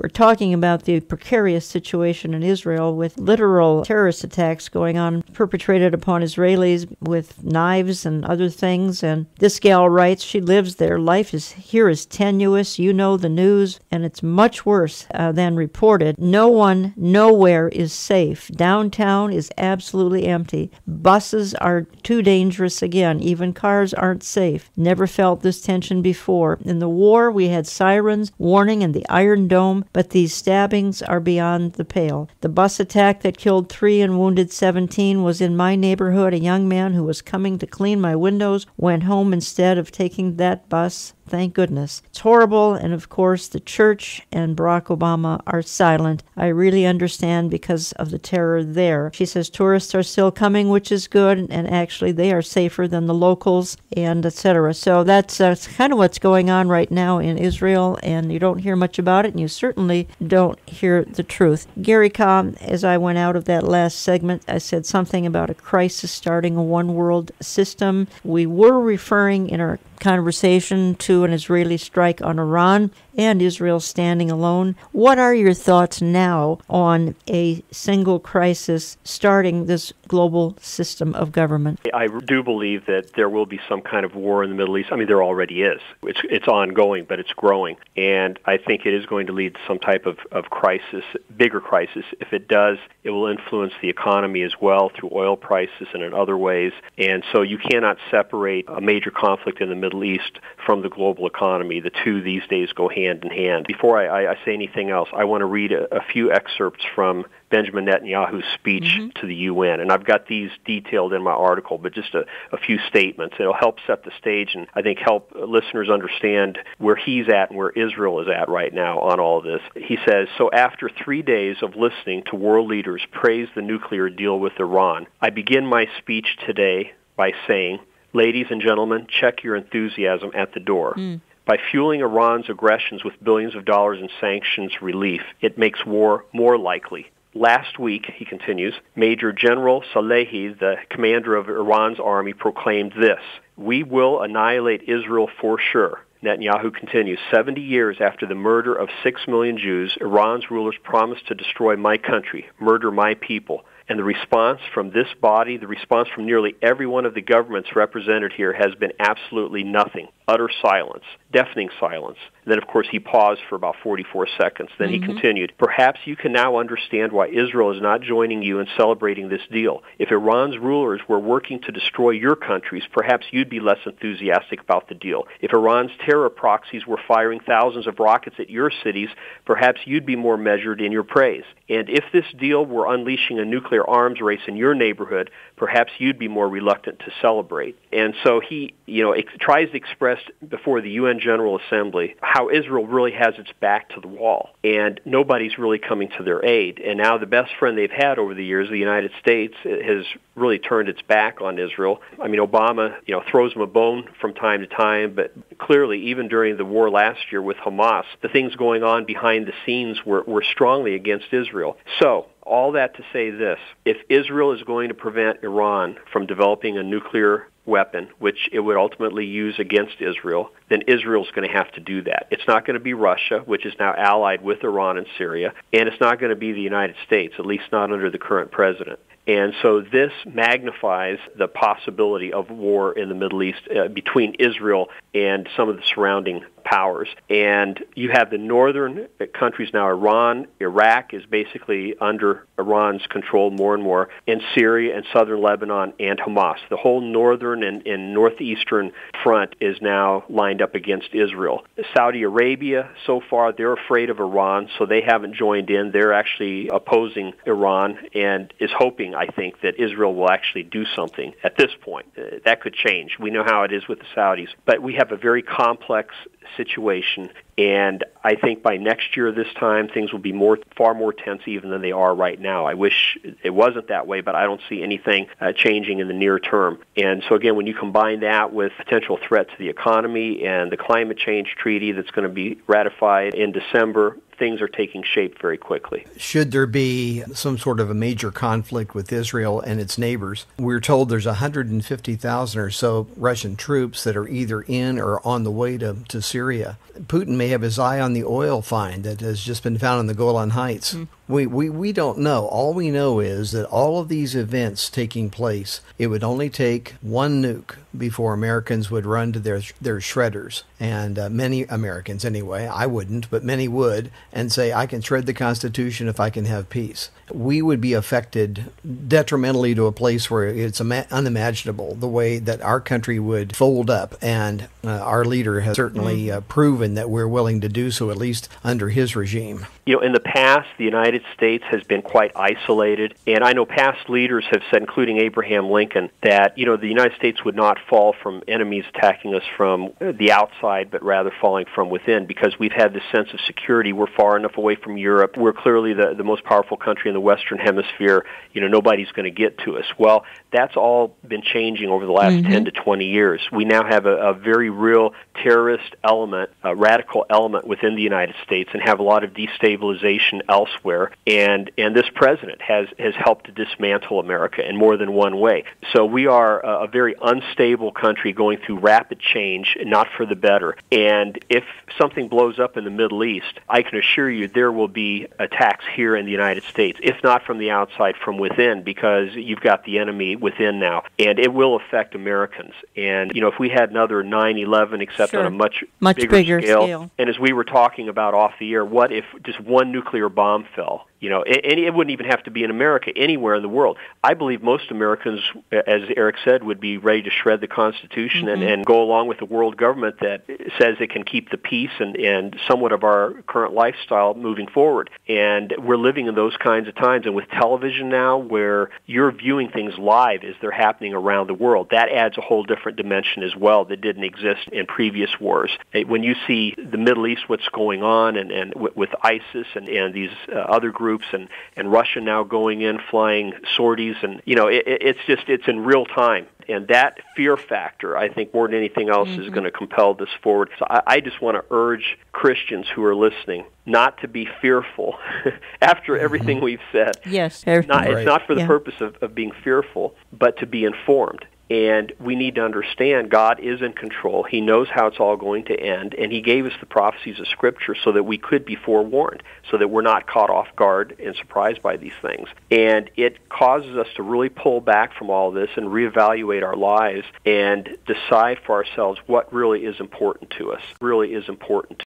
We're talking about the precarious situation in Israel with literal terrorist attacks going on, perpetrated upon Israelis with knives and other things. And this gal writes, she lives there. Life here is tenuous. You know the news, and it's much worse than reported. No one, nowhere is safe. Downtown is absolutely empty. Buses are too dangerous again. Even cars aren't safe. Never felt this tension before. In the war, we had sirens, warning, and the Iron Dome, but these stabbings are beyond the pale. The bus attack that killed 3 and wounded 17 was in my neighborhood. A young man who was coming to clean my windows went home instead of taking that bus. Thank goodness. It's horrible, and of course the church and Barack Obama are silent. I really understand because of the terror there. She says tourists are still coming, which is good, and actually they are safer than the locals, and etc. So that's kind of what's going on right now in Israel, and you don't hear much about it, and you certainly don't hear the truth. Gary Cobb, as I went out of that last segment, I said something about a crisis starting a one-world system. We were referring in our conversation to an Israeli strike on Iran and Israel standing alone. What are your thoughts now on a single crisis starting this global system of government? I do believe that there will be some kind of war in the Middle East. I mean, there already is. It's ongoing, but it's growing. And I think it is going to lead to some type of crisis, bigger crisis. If it does, it will influence the economy as well through oil prices and in other ways. And so you cannot separate a major conflict in the Middle East from the global economy. The two these days go hand in hand. Before I say anything else, I want to read a few excerpts from Benjamin Netanyahu's speech to the UN. And I've got these detailed in my article, but just a few statements. It'll help set the stage and I think help listeners understand where he's at and where Israel is at right now on all of this. He says, so after 3 days of listening to world leaders praise the nuclear deal with Iran, I begin my speech today by saying, ladies and gentlemen, check your enthusiasm at the door. By fueling Iran's aggressions with billions of dollars in sanctions relief, it makes war more likely. Last week, he continues, Major General Salehi, the commander of Iran's army, proclaimed this, we will annihilate Israel for sure. Netanyahu continues, 70 years after the murder of 6 million Jews, Iran's rulers promised to destroy my country, murder my people. And the response from this body, the response from nearly every one of the governments represented here has been absolutely nothing. Utter silence, deafening silence. And then, of course, he paused for about 44 seconds. Then he continued, perhaps you can now understand why Israel is not joining you in celebrating this deal. If Iran's rulers were working to destroy your countries, perhaps you'd be less enthusiastic about the deal. If Iran's terror proxies were firing thousands of rockets at your cities, perhaps you'd be more measured in your praise. And if this deal were unleashing a nuclear arms race in your neighborhood, perhaps you'd be more reluctant to celebrate. And so he, tries to express before the UN General Assembly how Israel really has its back to the wall, and nobody's really coming to their aid. And now the best friend they've had over the years, the United States, has really turned its back on Israel. I mean, Obama, throws them a bone from time to time, but clearly, even during the war last year with Hamas, the things going on behind the scenes were strongly against Israel. So, all that to say this, if Israel is going to prevent Iran from developing a nuclear weapon, which it would ultimately use against Israel, then Israel's going to have to do that. It's not going to be Russia, which is now allied with Iran and Syria, and it's not going to be the United States, at least not under the current president. And so this magnifies the possibility of war in the Middle East between Israel and some of the surrounding powers. And you have the northern countries now, Iran, Iraq is basically under Iran's control more and more, and Syria and southern Lebanon and Hamas. The whole northern and northeastern front is now lined up against Israel. Saudi Arabia, so far, they're afraid of Iran, so they haven't joined in. They're actually opposing Iran and is hoping, I think, that Israel will actually do something at this point. That could change. We know how it is with the Saudis. But we have a very complex situation, and I think by next year this time things will be far more tense even than they are right now. I wish it wasn't that way, but I don't see anything changing in the near term. And so again, when you combine that with potential threat to the economy and the climate change treaty that's going to be ratified in December, things are taking shape very quickly. Should there be some sort of a major conflict with Israel and its neighbors, we're told there's 150,000 or so Russian troops that are either in or on the way to Syria. Putin may have his eye on the oil find that has just been found in the Golan Heights. We don't know. All we know is that all of these events taking place, it would only take one nuke before Americans would run to their shredders. And many Americans, anyway, I wouldn't, but many would, and say, I can shred the Constitution if I can have peace. We would be affected detrimentally to a place where it's unimaginable the way that our country would fold up. And our leader has certainly proven that we're willing to do so, at least under his regime. You know, in the past, the United States has been quite isolated, and I know past leaders have said, including Abraham Lincoln, that, you know, the United States would not fall from enemies attacking us from the outside, but rather falling from within, because we've had this sense of security. We're far enough away from Europe. We're clearly the most powerful country in the Western Hemisphere. You know, nobody's going to get to us. Well, that's all been changing over the last 10 to 20 years. We now have a very real terrorist element, a radical element within the United States, and have a lot of destabilization elsewhere. And this president has helped to dismantle America in more than one way. So we are a very unstable country going through rapid change, not for the better. And if something blows up in the Middle East, I can assure you there will be attacks here in the United States, if not from the outside, from within, because you've got the enemy within now. And it will affect Americans. And, you know, if we had another 9/11, except on a much bigger scale, and as we were talking about off the air, what if just one nuclear bomb fell? You know, and it wouldn't even have to be in America, anywhere in the world. I believe most Americans, as Eric said, would be ready to shred the Constitution and go along with the world government that says it can keep the peace and somewhat of our current lifestyle moving forward. And we're living in those kinds of times. And with television now, where you're viewing things live as they're happening around the world, that adds a whole different dimension as well that didn't exist in previous wars. When you see the Middle East, what's going on, and with ISIS and these other groups, and Russia now going in, flying sorties, and, you know, it's in real time. And that fear factor, I think, more than anything else, is going to compel this forward. So I just want to urge Christians who are listening not to be fearful after everything we've said. Yes. It's not for the purpose of being fearful, but to be informed. And we need to understand God is in control. He knows how it's all going to end, and He gave us the prophecies of Scripture so that we could be forewarned, so that we're not caught off guard and surprised by these things. And it causes us to really pull back from all this and reevaluate our lives and decide for ourselves what really is important to us,